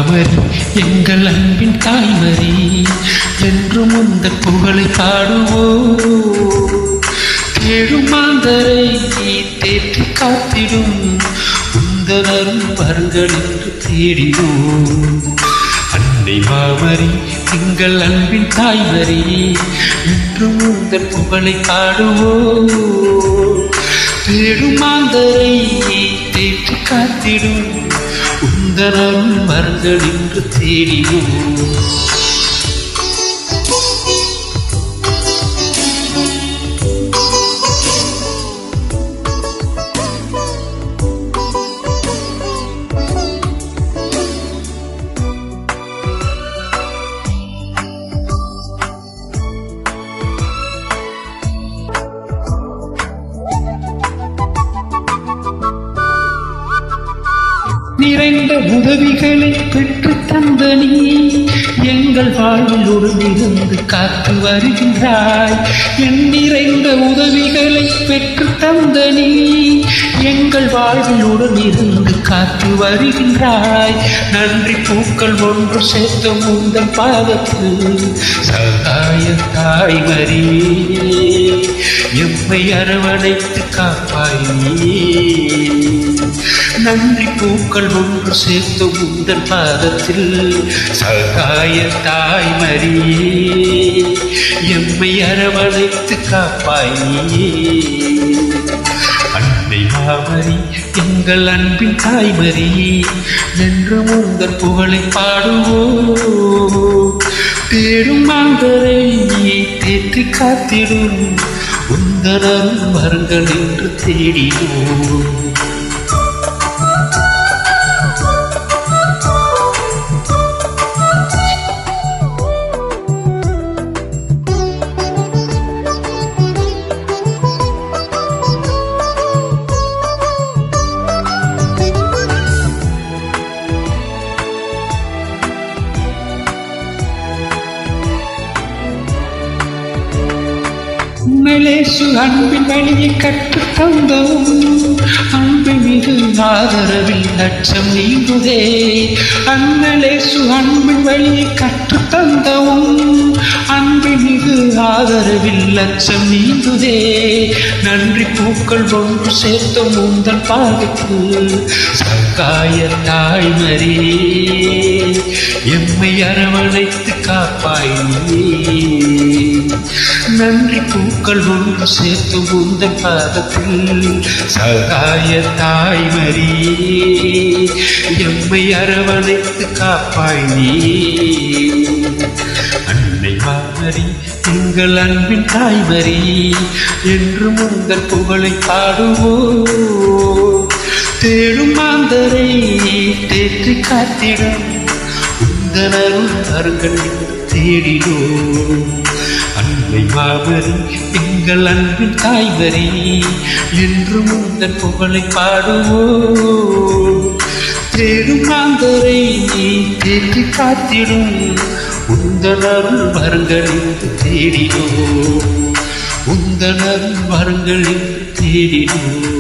மாமரி எங்கள் அன்பின் தாய்மரி என்றும் உந்த புகழை பாடுவோ. தேடும் மாந்தரை தேற்றி காத்திடும் உந்தனரும் வருங்கள் என்று தேடினோம். அன்னை மாமரி எங்கள் அன்பின் தாய்மரி என்றும் உந்த புகழை பாடுவோ. தேடும் மாந்தரை தேற்றி காத்திடும் உந்தனரும் வருங்கள் என்று தேடினோம். நிறைந்த உதவிகளை பெற்று தந்த நீ எங்கள் வாழ்வில் உடனிருந்து காத்து வருகின்றாய். என் நிறைந்த உதவிகளை பெற்று தந்த நீ எங்கள் வாழ்வில் உடனிருந்து காத்து வருகின்றாய். நன்றி பூக்கள் ஒன்று சேர்த்த முந்தன் பாதத்தில் சகாய தாய்மரி எம்மை அரவணைத்து காப்பாய். நன்றி பூக்கள் ஒன்று சேர்த்து உந்தன் பாதத்தில் சகாய தாய்மரி எம்மை அரவணைத்து காப்பாய். அன்னை மாமரி எங்கள் அன்பின் தாய்மரி என்றும் உந்தன் புகழை பாடுவோ. தேடும் மாந்தரை தேற்றி காத்திடும் உந்தனரும் வருங்கள் என்று தேடினோம். உண்மையிலேசு அன்பின் வழியை கற்று தந்தவும் அன்பு மிகு ஆதரவில் லட்சம் நீங்குதே. அன்னையிலேசு அன்பின் வழியை கற்று தந்தவும் அன்பு மிகு ஆதரவில் லட்சம் நீங்குதே. நன்றி பூக்கள் ஒன்று சேர்த்த முந்தன் பாதத்தில் சகாய தாய்மரி எம்மை அரவணைத்து காப்பாய். நன்றி பூக்கள் ஒன்று சேர்த்து உந்தன் பாதத்தில் சகாய தாய்மரி எம்மை அரவணைத்து காப்பாய். அன்னை மாமரி எங்கள் அன்பின் தாய்மரி என்றும் உந்தன் புகழை பாடுவோ. தேடும் மாந்தரை தேற்றி காத்திடும் உந்தனரும் வருங்கள் என்று தேடினோம். அன்னை மாமரி எங்கள் அன்பின் தாய்மரி என்றும் உந்தன் புகழை பாடுவோ. தேடும் மாந்தரை தேற்றி காத்திடும் உந்தனரும் வருங்கள் என்று தேடினோம். உந்தனரும் வருங்கள் என்று தேடினோம்.